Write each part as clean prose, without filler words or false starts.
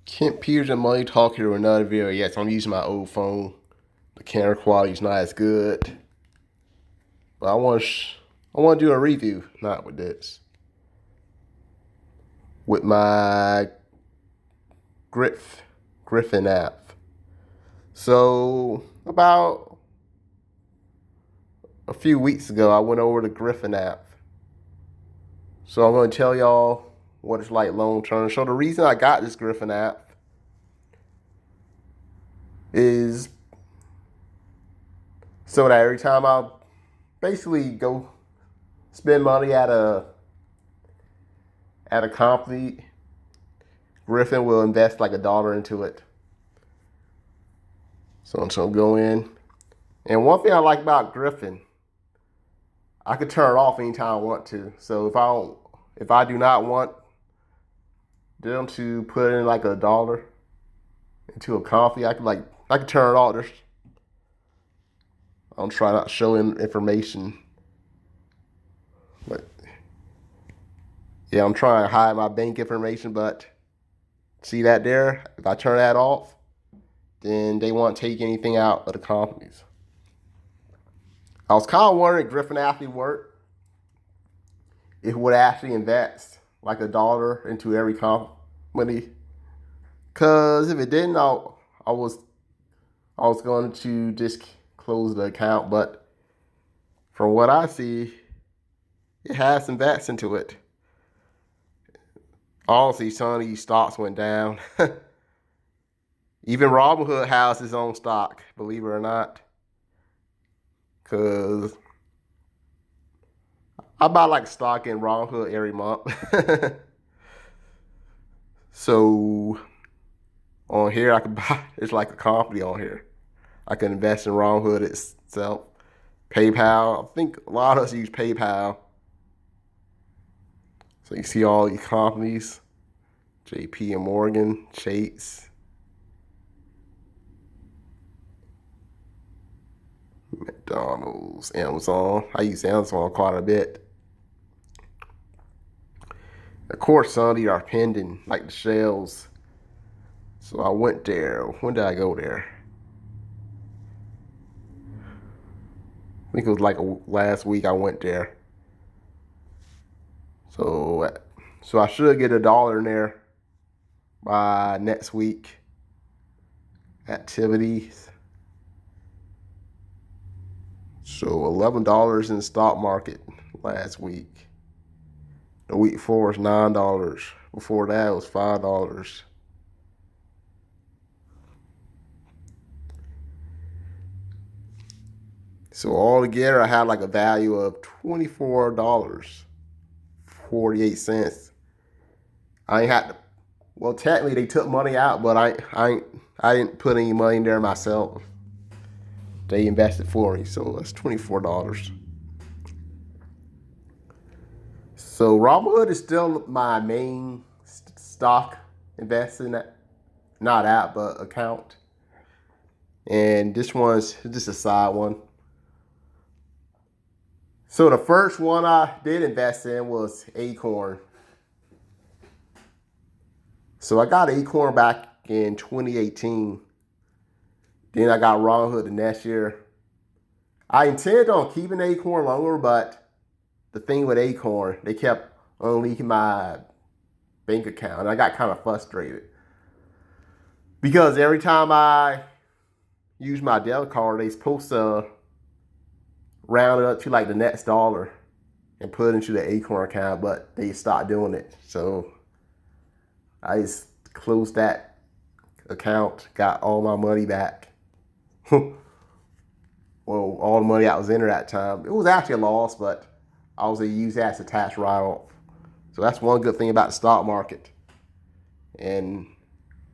Kent Peters and Money Talk here with another video. Yes, I'm using my old phone. The camera quality is not as good, but I want to do a review, not with this, with my Griffin app. So about a few weeks ago, I went over the Griffin app. So I'm going to tell y'all what it's like long term. So the reason I got this Griffin app is so that every time I basically go spend money at a company, Griffin will invest like $1 into it. So go in. And one thing I like about Griffin, I can turn it off anytime I want to. So if I do not want them to put in like $1 into a company, I can turn it off. I'm trying not to show information, but yeah, I'm trying to hide my bank information. But see that there? If I turn that off, then they won't take anything out of the companies. I was kind of wondering if Griffin actually worked, if it would actually invest like $1 into every company. Cause if it didn't, I was going to just close the account. But from what I see, it has invests into it. Honestly, some of these stocks went down. Even Robinhood has its own stock, believe it or not. Cause I buy like stock in Robinhood every month. So on here I can buy, it's like a company on here. I can invest in Robinhood itself. PayPal, I think a lot of us use PayPal. So you see all these companies, JP and Morgan, Chase, McDonald's, Amazon. I use Amazon quite a bit. Of course, some of these are pending, like the shells. So I went there. When did I go there? I think it was like last week I went there. So I should get $1 in there by next week. Activities. So $11 in the stock market last week. The week before was $9. Before that it was $5. So altogether I had like a value of $24.48. I ain't had to, well, technically they took money out, but I didn't put any money in there myself. They invested for me, so that's $24. So Robinhood is still my main stock investing, not app, but account. And this one's just a side one. So the first one I did invest in was Acorn. So I got Acorn back in 2018. Then I got Robinhood the next year. I intended on keeping Acorn longer, but the thing with Acorn, they kept unleashing my bank account. And I got kind of frustrated. Because every time I use my debit card, they supposed to round it up to like the next dollar and put it into the Acorn account, but they stopped doing it. So I just closed that account, got all my money back. Well, all the money I was in at that time. It was actually a loss, but I was able to use that as a tax write-off. So that's one good thing about the stock market. And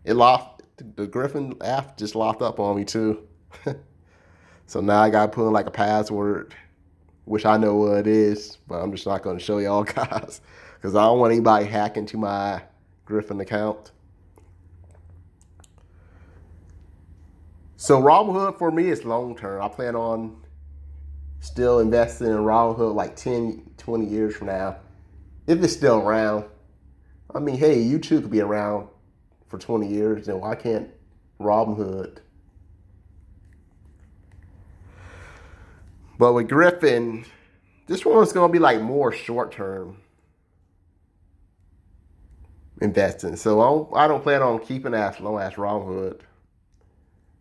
the Griffin app just locked up on me too. So now I gotta put in like a password, which I know what it is, but I'm just not gonna show y'all guys because I don't want anybody hacking to my Griffin account. So Robinhood for me is long term. I plan on still investing in Robinhood like 10, 20 years from now, if it's still around. I mean, hey, YouTube could be around for 20 years, then why can't Robinhood? But with Griffin, this one's going to be like more short-term investing. So I don't plan on keeping as long as Robinhood.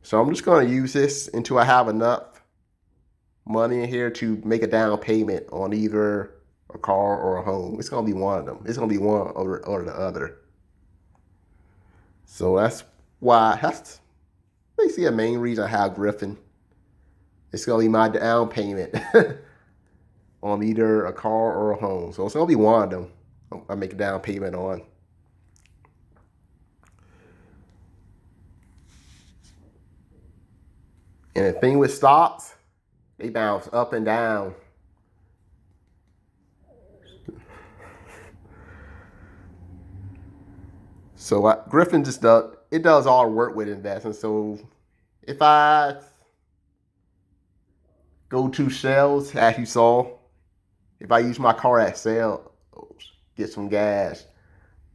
So I'm just going to use this until I have enough money in here to make a down payment on either a car or a home. It's going to be one of them. It's going to be one or the other. So that's basically a main reason I have Griffin. It's going to be my down payment on either a car or a home. So it's going to be one of them I make a down payment on. And the thing with stocks, they bounce up and down. So Griffin just does all the work with investing. So if I go to sales, as you saw, if I use my car at sales, get some gas,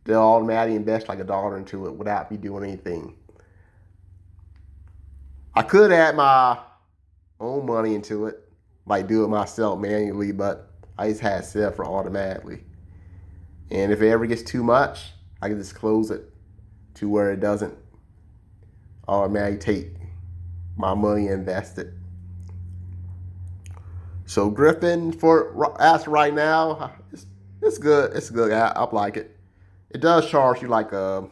they'll automatically invest like $1 into it without me doing anything. I could add my own money into it, like do it myself manually, but I just had it set for automatically. And if it ever gets too much, I can just close it to where it doesn't automatically take my money and invest it. So Griffin, as right now, it's good. It's a good app. I like it. It does charge you like a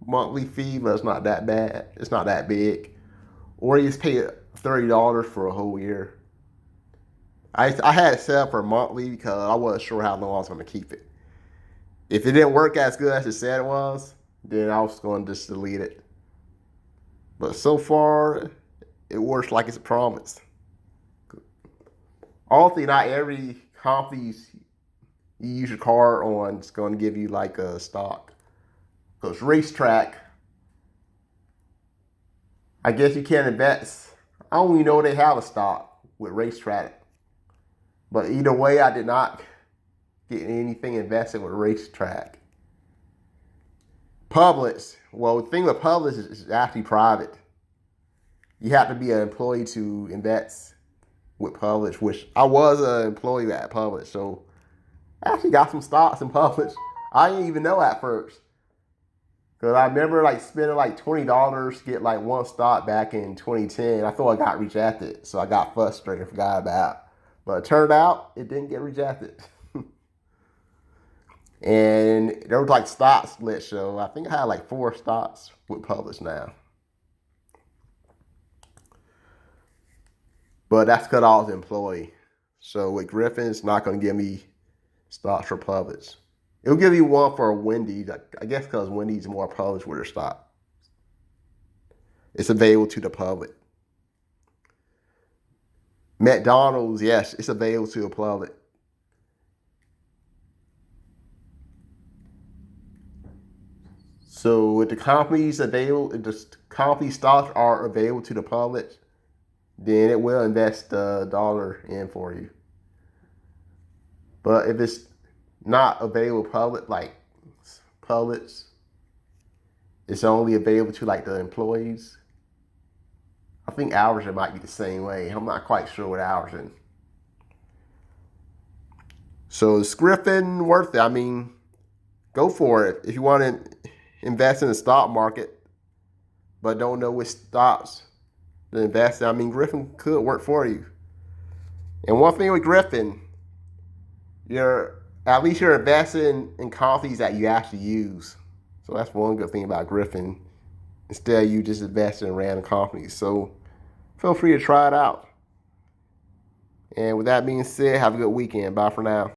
monthly fee, but it's not that bad. It's not that big. Or you just pay $30 for a whole year. I had it set up for monthly because I wasn't sure how long I was going to keep it. If it didn't work as good as it said it was, then I was going to just delete it. But so far, it works like it's promised. Obviously, not every company you use your card on is going to give you like a stock. Because Racetrack, I guess you can't invest. I don't even know they have a stock with Racetrack. But either way, I did not get anything invested with Racetrack. Publix, well, the thing with Publix is actually private. You have to be an employee to invest with Publix, which I was an employee at Publix. So I actually got some stocks in Publix. I didn't even know at first. Because I remember like spending like $20 to get like one stock back in 2010. I thought I got rejected. So I got frustrated and forgot about it. But it turned out it didn't get rejected. And there was like stock split. So I think I had like 4 stocks with Publix now. But that's because I was an employee. So with Griffin, it's not going to give me stocks for Publix. It'll give you one for Wendy's. I guess because Wendy's is more published with their stock. It's available to the public. McDonald's, yes, it's available to the public. So if the companies available, if the company stocks are available to the public, then it will invest the $1 in for you. But if it's not available public, like Publix, it's only available to like the employees. I think Albertson might be the same way. I'm not quite sure with Albertson. So is Griffin worth it? I mean, go for it. If you want to invest in the stock market, but don't know which stocks to invest in, I mean, Griffin could work for you. And one thing with Griffin, at least you're investing in companies that you actually use. So that's one good thing about Griffin. Instead, you just invest in random companies. So feel free to try it out. And with that being said, have a good weekend. Bye for now.